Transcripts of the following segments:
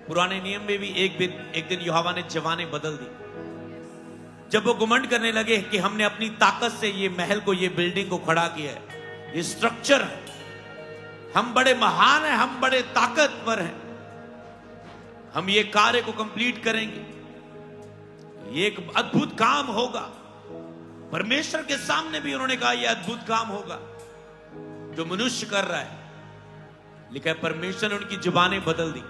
पुराने नियम में भी एक दिन यहोवा ने जवानें बदल दी। जब वो घमंड करने लगे कि हमने अपनी ताकत से ये महल को, ये बिल्डिंग को खड़ा किया है, ये स्ट्रक्चर है, हम बड़े महान हैं, हम बड़े ताकतवर हैं, हम ये कार्य को कंप्लीट करेंगे, ये एक अद्भुत काम होगा। परमेश्वर के सामने भी उन्होंने कहा यह अद्भुत काम होगा जो मनुष्य कर रहा है। लिखा है परमेश्वर ने उनकी जुबानें बदल दी।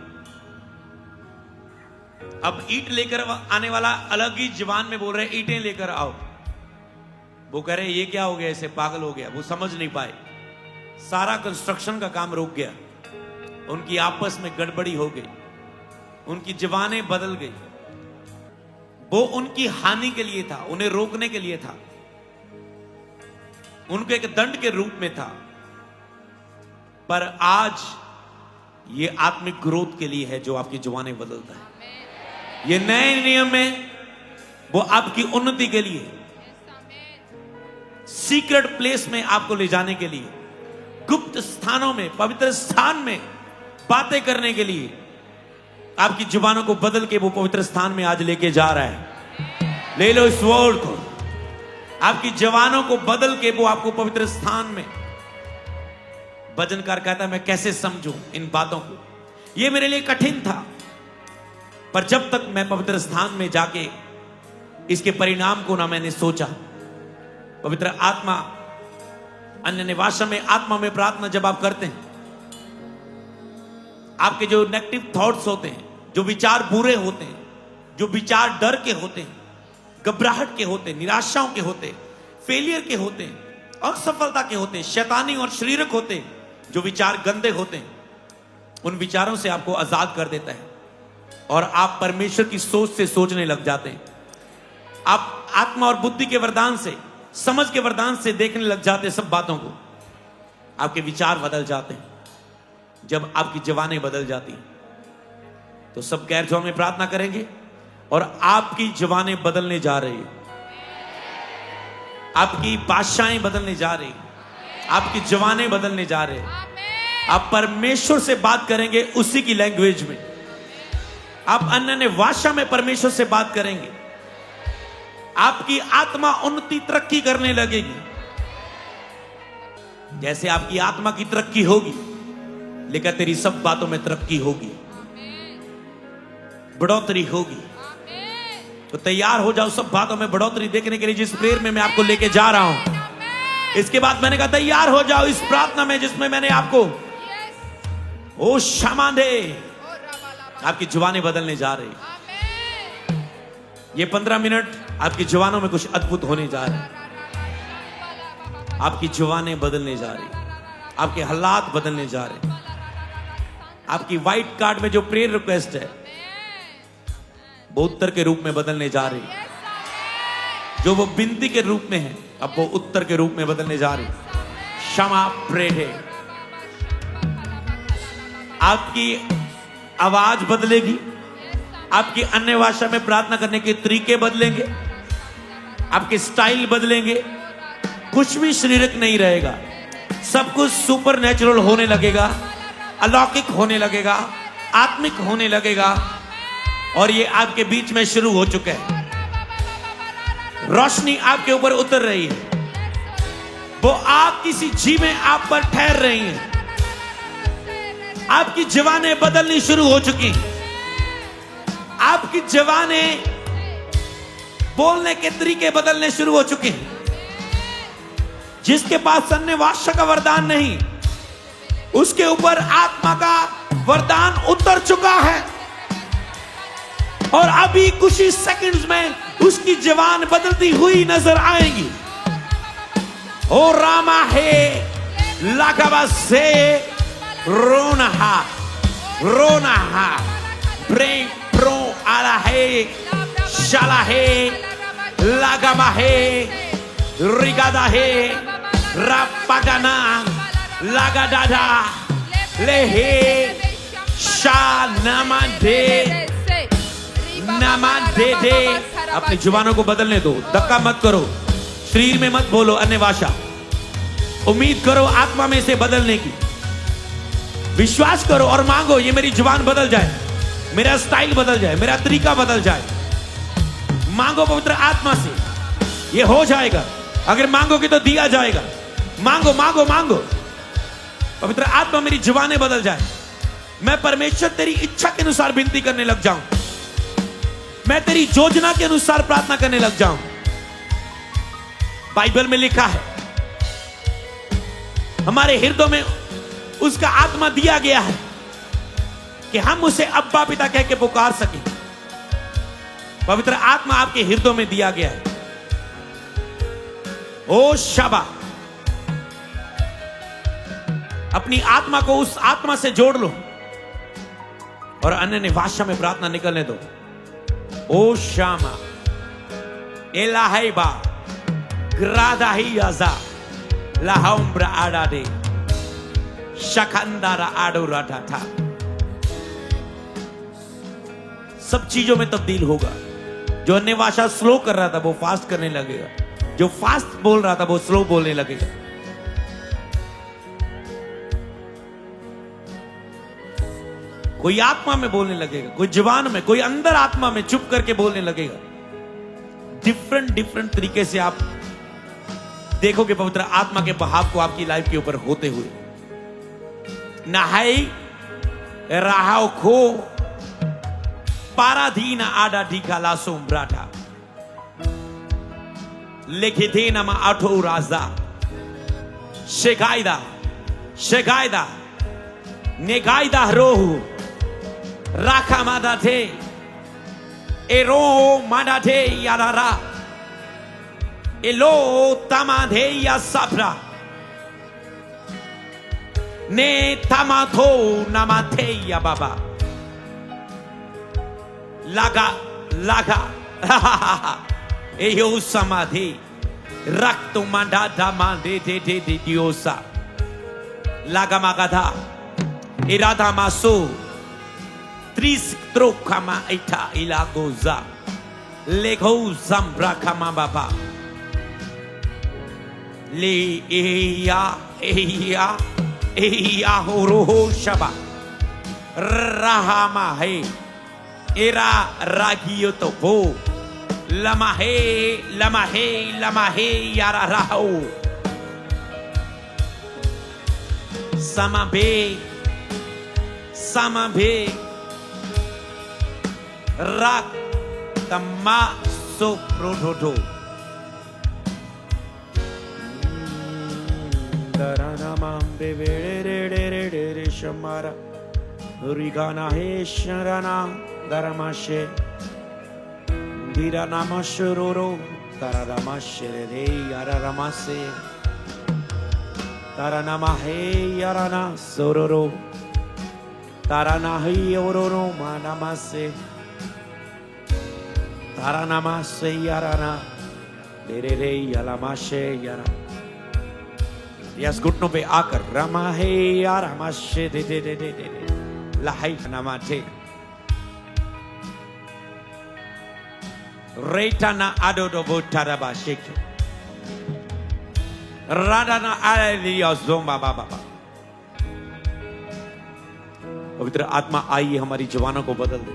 अब ईंट लेकर आने वाला अलग ही जुबान में बोल रहे हैं ईंटें लेकर आओ। वो कह रहे ये क्या हो गया, ऐसे पागल हो गया, वो समझ नहीं पाए। सारा कंस्ट्रक्शन का काम रुक गया, उनकी आपस में गड़बड़ी हो गई, उनकी जुबानें बदल गई। वो उनकी हानि के लिए था, उन्हें रोकने के लिए था, उनको एक दंड के रूप में था। पर आज ये आत्मिक ग्रोथ के लिए है जो आपकी जुबानें बदलता है। ये नए नियम में वो आपकी उन्नति के लिए, सीक्रेट प्लेस में आपको ले जाने के लिए, गुप्त स्थानों में, पवित्र स्थान में बातें करने के लिए आपकी जुबानों को बदल के वो पवित्र स्थान में आज लेके जा रहा है। ले लो इस वर्ड को। आपकी जवानों को बदल के वो आपको पवित्र स्थान में। भजनकार कहता है मैं कैसे समझूं इन बातों को, ये मेरे लिए कठिन था, पर जब तक मैं पवित्र स्थान में जाके इसके परिणाम को ना मैंने सोचा। पवित्र आत्मा, अन्य निवास में आत्मा में प्रार्थना जब आप करते हैं, आपके जो नेगेटिव थॉट्स होते हैं, जो विचार बुरे होते हैं, जो विचार डर के होते हैं, घबराहट के होते हैं, निराशाओं के होते हैं, फेलियर के होते हैं, असफलता के होते हैं, शैतानी और शरीरक होते हैं, जो विचार गंदे होते हैं, उन विचारों से आपको आजाद कर देता है और आप परमेश्वर की सोच से सोचने लग जाते हैं। आप आत्मा और बुद्धि के वरदान से, समझ के वरदान से देखने लग जाते हैं सब बातों को। आपके विचार बदल जाते हैं। जब आपकी जवानें बदल जाती हैं तो सब गैर जवान में प्रार्थना करेंगे और आपकी जवानें बदलने जा रही है, आपकी भाषाएं बदलने जा रही, आपकी जवानें बदलने जा रहे हैं। आप परमेश्वर से बात करेंगे उसी की लैंग्वेज में, आप अन्य भाषा में परमेश्वर से बात करेंगे। आपकी आत्मा उन्नति, तरक्की करने लगेगी। जैसे आपकी आत्मा की तरक्की होगी, लेकिन तेरी सब बातों में तरक्की होगी, बढ़ोतरी होगी। तो तैयार हो जाओ सब बातों में बढ़ोतरी देखने के लिए जिस प्रेयर में मैं आपको लेके जा रहा हूं। इसके बाद मैंने कहा तैयार हो जाओ इस प्रार्थना में जिसमें मैंने आपको ओ क्षमा दे, आपकी जुबानें बदलने जा रही। ये 15 मिनट आपकी जुबानों में कुछ अद्भुत होने जा रहे हैं। आपकी जुबानें बदलने जा रही, आपके हालात बदलने जा रहे हैं। आपकी व्हाइट कार्ड में जो प्रेयर रिक्वेस्ट है वो उत्तर के रूप में बदलने जा रही। जो वो विनती के रूप में है अब वो उत्तर के रूप में बदलने जा रही। क्षमा प्रे है। आपकी आवाज बदलेगी, आपकी अन्य भाषा में प्रार्थना करने के तरीके बदलेंगे, आपके स्टाइल बदलेंगे। कुछ भी शारीरिक नहीं रहेगा, सब कुछ सुपर नेचुरल होने लगेगा, अलौकिक होने लगेगा, आत्मिक होने लगेगा। और ये आपके बीच में शुरू हो चुका है। रोशनी आपके ऊपर उतर रही है, वो आप किसी जी में आप पर ठहर रही हैं। आपकी जवानें बदलनी शुरू हो चुकी, आपकी जवानें बोलने के तरीके बदलने शुरू हो चुके हैं। जिसके पास अन्य भाषा का वरदान नहीं, उसके ऊपर आत्मा का वरदान उतर चुका है और अभी कुछ ही सेकंड्स में उसकी जवान बदलती हुई नजर आएगी। ओ रामा है लागाबा से रोनहा रोनहा ब्रेक प्रो आला है शाला है लागाबा है रिगादा है रापागाना लागादादा लेहे शा नमदे नमदे दे। अपनी जुबानों को बदलने दो, धक्का मत करो, शरीर में मत बोलो अन्य भाषा। उम्मीद करो आत्मा में से बदलने की, विश्वास करो और मांगो ये मेरी जुबान बदल जाए। मेरा स्टाइल बदल जाए, मेरा तरीका बदल जाए। मांगो पवित्र आत्मा से, ये हो जाएगा। अगर मांगोगे तो दिया जाएगा। मांगो मांगो मांगो, पवित्र आत्मा मेरी जुबानें बदल जाए। मैं परमेश्वर तेरी इच्छा के अनुसार विनती करने लग जाऊं। मैं तेरी योजना के अनुसार प्रार्थना करने लग जाऊं। बाइबल में लिखा है हमारे हृदय में उसका आत्मा दिया गया है कि हम उसे अब्बा पिता कह के पुकार सके। पवित्र आत्मा आपके हृदय में दिया गया है। ओ शबा, अपनी आत्मा को उस आत्मा से जोड़ लो और अन्य भाषा में प्रार्थना निकलने दो। ओ शामा एलाहैबा ग्रादाही आजा लाहम्ब्रा आडाडे शखंदारा आडो राठा था। सब चीजों में तब्दील होगा। जो अन्य भाषा स्लो कर रहा था वो फास्ट करने लगेगा। जो फास्ट बोल रहा था वो स्लो बोलने लगेगा। कोई आत्मा में बोलने लगेगा, कोई जुबान में, कोई अंदर आत्मा में चुप करके बोलने लगेगा। डिफरेंट तरीके से आप देखोगे पवित्र आत्मा के बहाव को आपकी लाइफ के ऊपर होते हुए। नहाई राहाओ खो पाराधीन आडा ढीका लासोम ब्राठा लेखे थे नमा आठो राजा शेगायदा शेगायदा नेगायदा रोहु राखा मादा थे एरो मादा थे यारा एलो तमाधे या साफरा ने तमाथो नमाथे या बाबा लागा लागा एयो समाधि रक्त मांडा दामा दे दे दे दे दियोसा लागा मागाधा इरादा मासो त्रिस त्रोखामा इटा इलागोजा लेगो जम्ब्रा खामा बाबा ले एया एया एया हो रोहो शबा राहामा है एरा रागियो तो वो लमाहे लमाहे लमाहे यारा राहो समाबे समाबे राक तम्मा सो प्रोटोटो दराना मांबे वेरे रे रे रे रे शमारा रिगाना हे शराना दरमाशे धीरा नामशरोरो तारामाशे रे यारा रमासे तारानामा हे याराना सोरोरो ताराना हे ओरोरो मानामासे तारानामासे याराना रे रे यालामाशे यारा। यस, घुटनों पे आकर रमा हे यारा माशे दे दे दे दे दे लाहाई नामाटे रेटाना आडोडो बोटाराबा शेके राडाना आलिया जोंबा बाबा। पवित्र आत्मा आइए हमारी जवानों को बदल दे।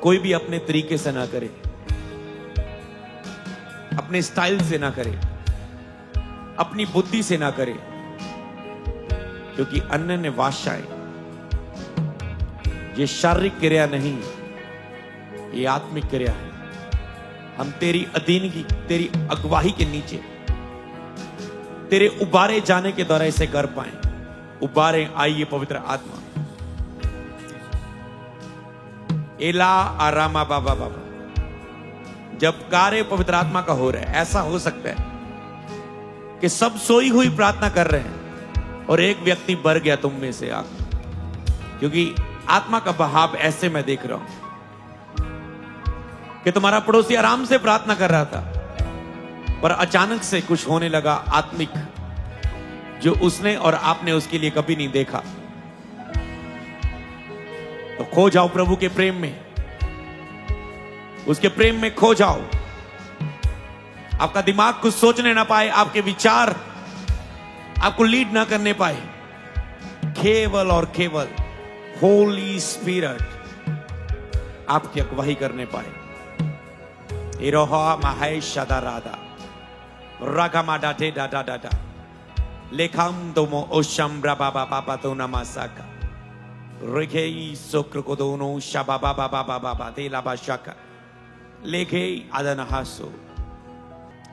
कोई भी अपने तरीके से ना करे, अपने स्टाइल से ना करे, अपनी बुद्धि से ना करे, क्योंकि अन्य भाषाएं ये शारीरिक क्रिया नहीं, ये आत्मिक क्रिया है। हम तेरी अधीनगी, तेरी अगुवाही के नीचे, तेरे उबारे जाने के द्वारा इसे कर पाए। उबारे आइए पवित्र आत्मा। एला आरामा बाबा बाबा। जब कार्य पवित्र आत्मा का हो रहा है, ऐसा हो सकता है कि सब सोई हुई प्रार्थना कर रहे हैं और एक व्यक्ति बर गया तुम में से आकर, क्योंकि आत्मा का बहाव ऐसे मैं देख रहा हूं कि तुम्हारा पड़ोसी आराम से प्रार्थना कर रहा था, पर अचानक से कुछ होने लगा आत्मिक, जो उसने और आपने उसके लिए कभी नहीं देखा। तो खो जाओ प्रभु के प्रेम में, उसके प्रेम में खो जाओ। आपका दिमाग कुछ सोचने ना पाए, आपके विचार आपको लीड ना करने पाए। केवल और केवल होली स्पिरिट आपकी अगुवाई करने पाए। इरोहा माहे शदा राधा रागामाडा डे डा डा डा डा लेखाम दोमो ओशम ब्राबा बाबा तो नमासाका रेखेई सोक्रकोदोनो शाबा बाबा बाबा बाबा देला बाशाका लेखे आदनहासो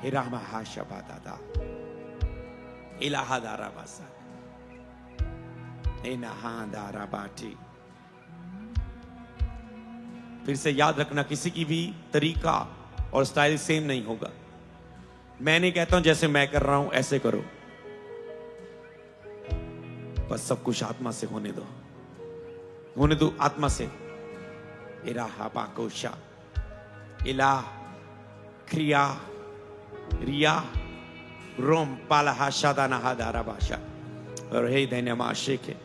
हिरामा हाशबा दादा इलाहादारा बासा इनाहादारा बाटी। फिर से याद रखना, किसी की भी तरीका और स्टाइल सेम नहीं होगा। मैं नहीं कहता हूं जैसे मैं कर रहा हूं ऐसे करो, बस सब कुछ आत्मा से होने दो आत्मा से। इराहा बाकोशा इला क्रिया रिया रोम पालहा शादाना हादारा भाषा और हे धन्यमा शेखे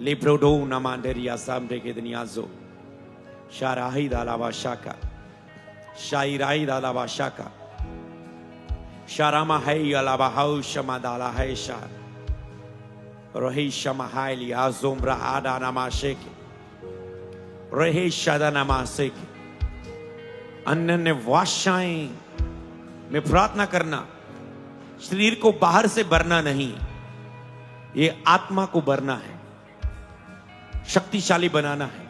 लिब्रोडो नमांडरिया सामरे के दुनियाजो शाराही दालावा शाका शाइराई दालावा शाका शारामा है अलावा हाउ शमा दाला है शार रोही शमा है लिया जोमरा आदा नमा शेखे रोही शादा नमा शेखे। अन्य वाशाएं में प्रार्थना करना, शरीर को बाहर से भरना नहीं, ये आत्मा को भरना है, शक्तिशाली बनाना है,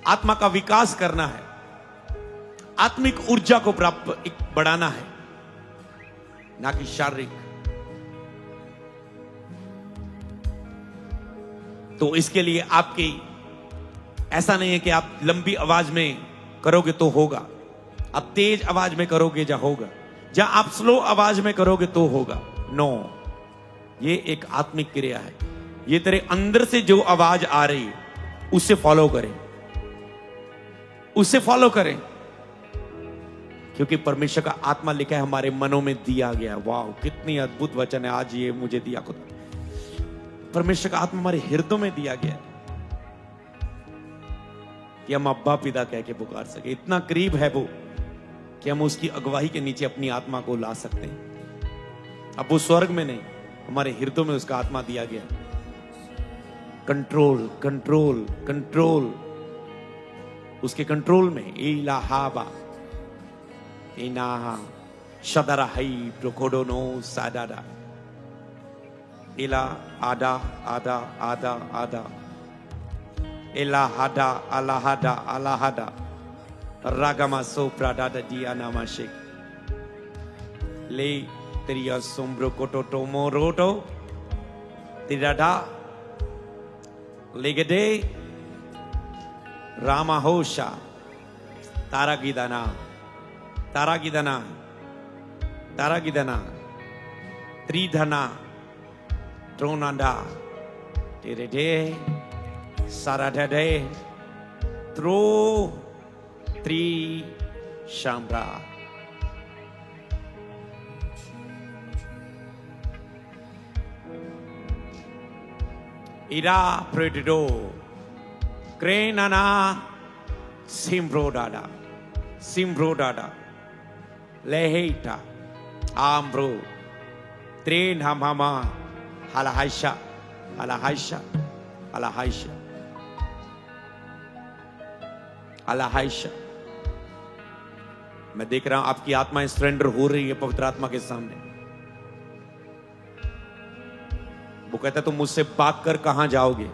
आत्मा का विकास करना है, आत्मिक ऊर्जा को प्राप्त बढ़ाना है, ना कि शारीरिक। तो इसके लिए आपकी ऐसा नहीं है कि आप लंबी आवाज में करोगे तो होगा, आप तेज आवाज में करोगे जा होगा, जहां आप स्लो आवाज में करोगे तो होगा। नो, ये एक आत्मिक क्रिया है। ये तेरे अंदर से जो आवाज आ रही है उससे फॉलो करें, उससे फॉलो करें, क्योंकि परमेश्वर का आत्मा लिखा है हमारे मनों में दिया गया। वाह, कितनी अद्भुत वचन है आज ये मुझे दिया खुद। परमेश्वर का आत्मा हमारे हृदय में दिया गया कि हम अब्बा पिता कह के पुकार सके। इतना करीब है वो कि हम उसकी अगुवाई के नीचे अपनी आत्मा को ला सकते हैं। अब वो स्वर्ग में नहीं, हमारे हृदय में उसका आत्मा दिया गया। कंट्रोल कंट्रोल कंट्रोल, उसके कंट्रोल में। इलाहाबा इनाहा शदरा हई प्रोकोडोनो सादादा इला आदा आदा आदा आदा इलाहादा अलाहादा अलाहादा रागमा सोप्रादा दिया नामाशिक ले तेरिया सोम्ब्रो कोटो मोरोटो तिराडा लेगदे रामाहोशा तारा गिदाना तारा गिदाना तारा गिदाना त्रिधना ट्रोनाडा तेरे दे सारा दे त्रो त्रि शाम्ब्रा इरा प्रेडिडो क्रेनाना सिम्ब्रोडाडा सिम्ब्रोडाडा लेहेटा आम्ब्रो त्रेन हमामा हलाहाइशा हलाहाइशा हलाहाइशा हलाहाइशा। मैं देख रहा हूं आपकी आत्मा सरेंडर हो रही है पवित्र आत्मा के सामने। वो कहता है तुम मुझसे भाग कर कहां जाओगे।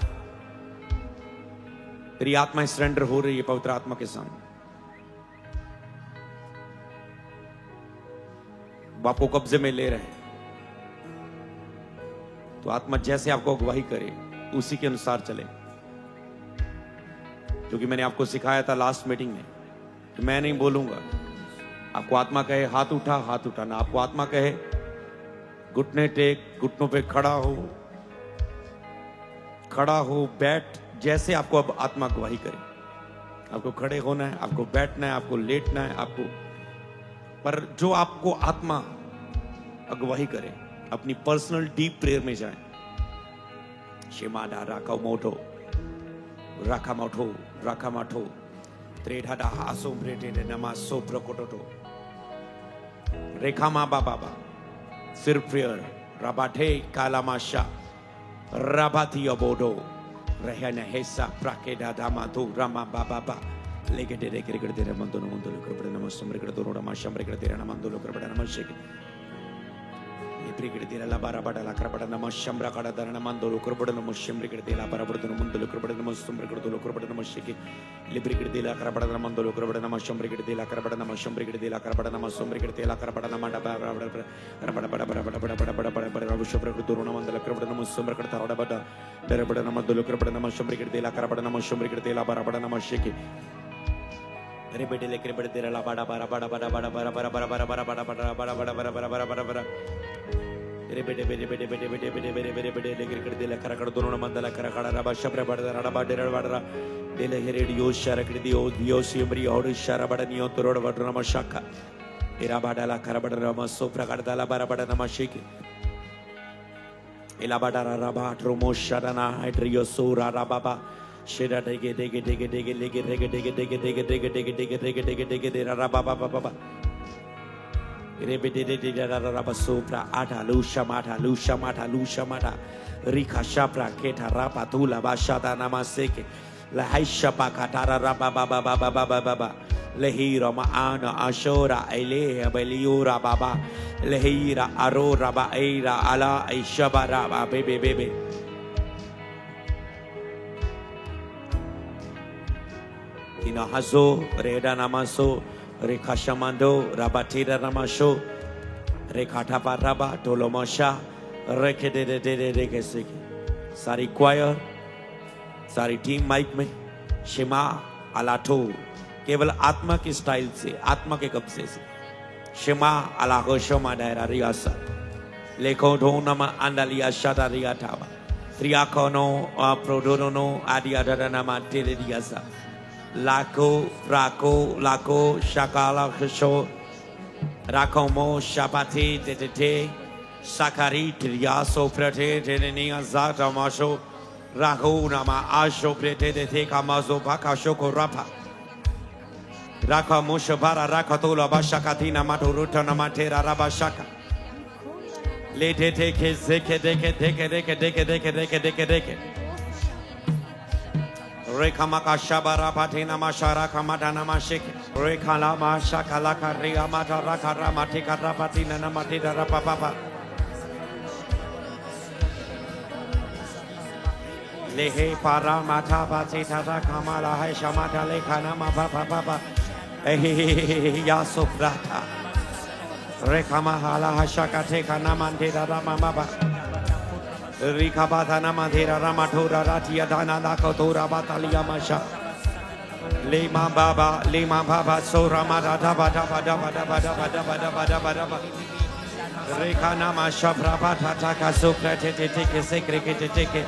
तेरी आत्मा सरेंडर हो रही है पवित्र आत्मा के सामने। वो आपको कब्जे में ले रहे, तो आत्मा जैसे आपको अगुवाई करे उसी के अनुसार चले। क्योंकि मैंने आपको सिखाया था लास्ट मीटिंग में कि मैं नहीं बोलूंगा, आपको आत्मा कहे हाथ उठा, हाथ उठाना। आपको आत्मा कहे घुटने टेक, घुटनों पे खड़ा हो, बैठ, जैसे आपको अब आत्मा अगुवाई करे। आपको खड़े होना है, आपको बैठना है, आपको लेटना है, आपको, पर जो आपको आत्मा अगुवाई करे, अपनी पर्सनल डीप प्रेयर में जाए। शिमाडा राका मोटो राका मोटो राका माठो त्रेढ़ाडा आसो ब्रेटे नमा सोप्रो कोटोटो रेखा मा बाबा सिर prayer रबाठे कालामाशा रबाती अबोडो Rehana Hesa Prakeda Damatu Rama Baba Legate Rekriker Mandono Kurbanama Sumrikadora Mashamrikadera Mandolo Kurbanama Shake Brigadier La Barabada La Krabanama Shambra Kadana Mandolo Kurbanama Shimrikadela Barabatan Mundolo Kurbanama Sumrikadolo Kurbanama Shake Libricadela Krabana Mandolo Kurbanama Shamrikadela Krabanama Shamrikadela Krabanama Sumrikadela Krabanama Shabrakaduruna Mandala Krabanama Sumrakata Derabana Mandolo Kurbanama Shamrikadela Krabanama Shamrikadela Barabana Shake Rebedele Kribadela La Bada Bara Bada Bada Bada Bara Bara Bara Bara Bara Bara Bara Bara Bara Bara Bara Bara Bara Rebede Bede Bede Bede Bede Bede Bede Bede Bede Kribadela Karakaduruna Mandala Karakara Shabra Bada Rabadera Bada Dele Heredio Sharakridio Diosiumri Odu Sharabadanio Toroda Vadrama Shaka Irabadala Karabadama Sopra Kardala Barabada Namashiki Elabadara Rabat Romo Shadana Hydrio Sura Rababa Shida Dege Dege Dege Dege Dege Dege Dege Dege Dege Dege Dege Dege Dege Dege Dege Dege Rababa Rebede Rabasopra Ata Lusha Mata Lusha Mata Lusha Mata Rika Shapra Keta Rapatula Bashada Namaseke La Haisha Pakatara Rababa Lehira Maana Ashora Elea Beliura Baba Lehira Arora Baeira Ala Aishabaraba Baby Ina Hazo Reda Namaso Rekashamando Rabatida Ramasho Rekatapa Raba Tolomasha Rekede de Sari choir सारी team mic में शिमा अलाटो केवल आत्मा के style से आत्मा के कब्जे से शिमा अलागो शोमा दायरा रियासा लेको दो नमा अंडलिया शादा रियाटावा त्रियाकोनो प्रोडोनो आदिया दादा नमा तेरे रियासा लाको लाको शकाला खशो राकोमो शापाती तेते साकारी त्रियासो प्रते तेनिया जाता माशो Raho Nama Asho Prete de Kamazo Baka Shoko Rapa Raka Moshabara Rakatola Bashakatina Maturuta Namatera Rabashaka Lete take Zeke Deke Rekamaka Shabara Patina Mashara Kamatana Mashik Rekalama Shakalaka Ria Mata Raka Ramatika Rapatina Namatida Rapapa Lehe para mata pati tata kamala hai shamata lekana ma papa ya soprata rekama hala hashakate kana mandira rama baba rikabata namandira ramatura ratia dana la kotura batalia masha lima baba so ramada daba rekana masha prabata taka soprate teke sekre teke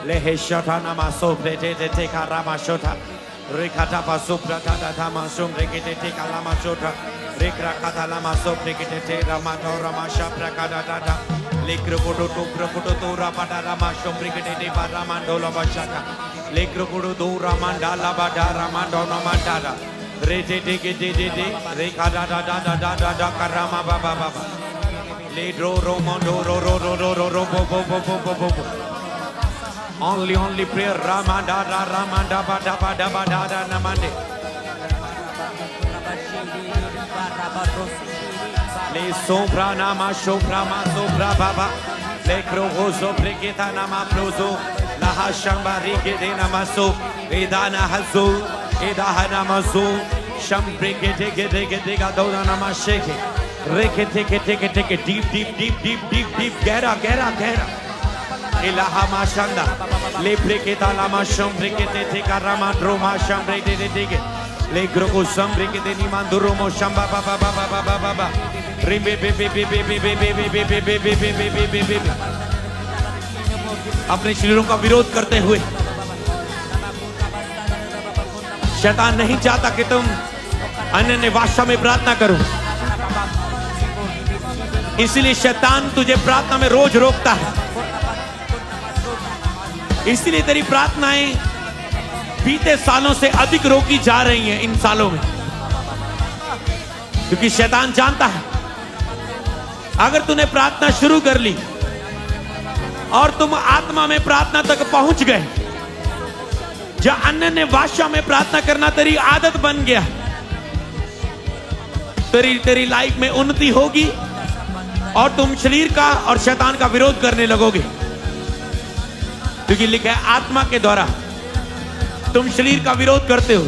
Lehe Shatana Maso Prete Teka Ramashota Rikata Pasupra Tama Sum Rekete Teka Lamashota Rikra Katalama So Rekete Ramato Ramasha Prakadata Lekruputo Rapata Ramashom Rekete Paramandola Bashaka Lekruputo Ramandala Bada Ramandona Mandada Rete Teke Rekada Karama Baba Ledro Romondo Robo Only prayer Ramanda Bada Namande Le Sombra Nama Shobra Mazobra Baba Le Krohozo Brigita Nama Prozo La Hashamba Rike Namaso Edana Hazo Edahana Mazo Sham Brigate Dona Nama Shake Take deep Gera Ilahama Shanda, Lepreketa Lama Shambrekete Teka Rama Droma Shambrete Teke, Legroko Sambrekete Nimanduromo Shamba Baba, Rimbe अपने शरीरों का विरोध करते हुए शैतान नहीं चाहता कि तुम अन्य भाषा में प्रार्थना करो इसलिए शैतान तुझे प्रार्थना में रोज रोकता है इसलिए तेरी प्रार्थनाएं बीते सालों से अधिक रोकी जा रही हैं इन सालों में क्योंकि शैतान जानता है अगर तूने प्रार्थना शुरू कर ली और तुम आत्मा में प्रार्थना तक पहुंच गए जहां अन्य भाषा में प्रार्थना करना तेरी आदत बन गया, तेरी लाइफ में उन्नति होगी और तुम शरीर का और शैतान का विरोध करने लगोगे। क्योंकि लिखा है आत्मा के द्वारा तुम शरीर का विरोध करते हो,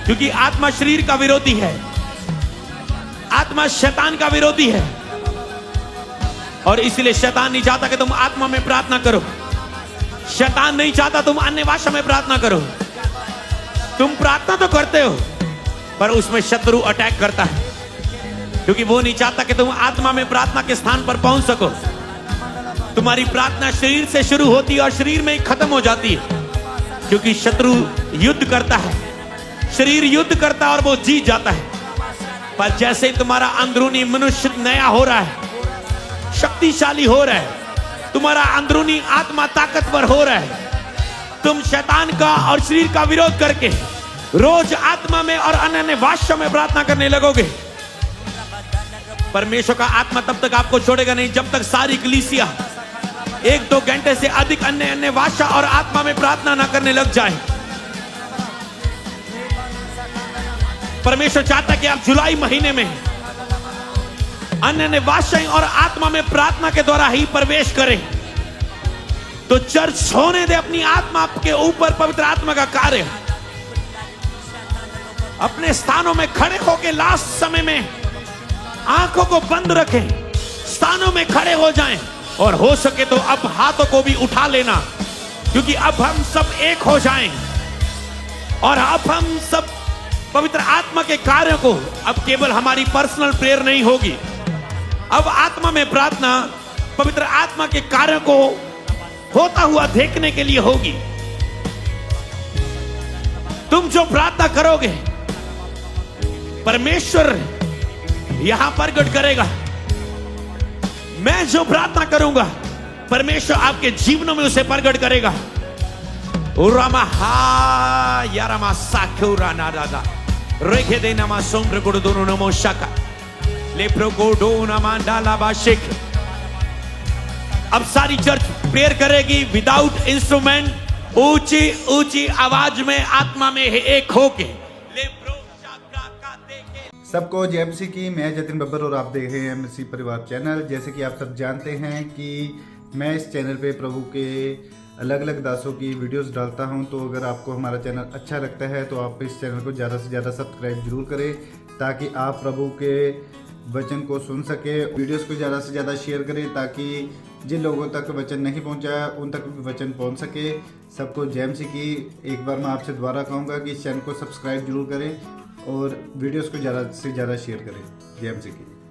क्योंकि आत्मा शरीर का विरोधी है, आत्मा शैतान का विरोधी है। और इसलिए शैतान नहीं चाहता कि तुम आत्मा में प्रार्थना करो, शैतान नहीं चाहता तुम अन्य भाषा में प्रार्थना करो। तुम प्रार्थना तो करते हो पर उसमें शत्रु अटैक करता है, क्योंकि वो नहीं चाहता कि तुम आत्मा में प्रार्थना के स्थान पर पहुंच सको। तुम्हारी प्रार्थना शरीर से शुरू होती है और शरीर में ही खत्म हो जाती है, क्योंकि शत्रु युद्ध करता है, शरीर युद्ध करता है और वो जीत जाता है। पर जैसे ही तुम्हारा अंदरूनी मनुष्य नया हो रहा है, शक्तिशाली हो रहा है, तुम्हारा अंदरूनी आत्मा ताकतवर हो रहा है, तुम शैतान का और शरीर का विरोध करके रोज आत्मा में और अन्य भाषा में प्रार्थना करने लगोगे। परमेश्वर का आत्मा तब तक आपको छोड़ेगा नहीं जब तक सारी कलीसिया 1-2 घंटे से अधिक अन्य भाषा और आत्मा में प्रार्थना ना करने लग जाए। परमेश्वर चाहता है कि आप जुलाई महीने में अन्य भाषाएं और आत्मा में प्रार्थना के द्वारा ही प्रवेश करें। तो चर्च होने दे अपनी आत्मा के ऊपर पवित्र आत्मा का कार्य। अपने स्थानों में खड़े होकर लास्ट समय में आंखों को बंद रखें, स्थानों में खड़े हो जाएं और हो सके तो अब हाथों को भी उठा लेना, क्योंकि अब हम सब एक हो जाएं और अब हम सब पवित्र आत्मा के कार्यों को, अब केवल हमारी पर्सनल प्रेयर नहीं होगी, अब आत्मा में प्रार्थना पवित्र आत्मा के कार्यों को होता हुआ देखने के लिए होगी। तुम जो प्रार्थना करोगे परमेश्वर यहां प्रकट करेगा। मैं जो प्रार्थना करूंगा परमेश्वर आपके जीवनों में उसे प्रकट करेगा। अब सारी चर्च प्रेयर करेगी विदाउट इंस्ट्रूमेंट, ऊंची ऊंची आवाज में आत्मा में एक होके। सबको जय मसीह की। मैं जतिन बब्बर और आप देख रहे हैं मसीह परिवार चैनल। जैसे कि आप सब जानते हैं कि मैं इस चैनल पे प्रभु के अलग अलग दासों की वीडियोस डालता हूं, तो अगर आपको हमारा चैनल अच्छा लगता है तो आप इस चैनल को ज़्यादा से ज़्यादा सब्सक्राइब जरूर करें, ताकि आप प्रभु के वचन को सुन सके। वीडियोस को ज़्यादा से ज़्यादा शेयर करें ताकि जिन लोगों तक वचन नहीं पहुंचा उन तक भी वचन पहुंच सके। सबको जय मसीह की। एक बार मैं आपसे दोबारा कहूँगा कि इस चैनल को सब्सक्राइब जरूर करें और वीडियोस को ज़्यादा से ज़्यादा शेयर करें। जय मसीह की।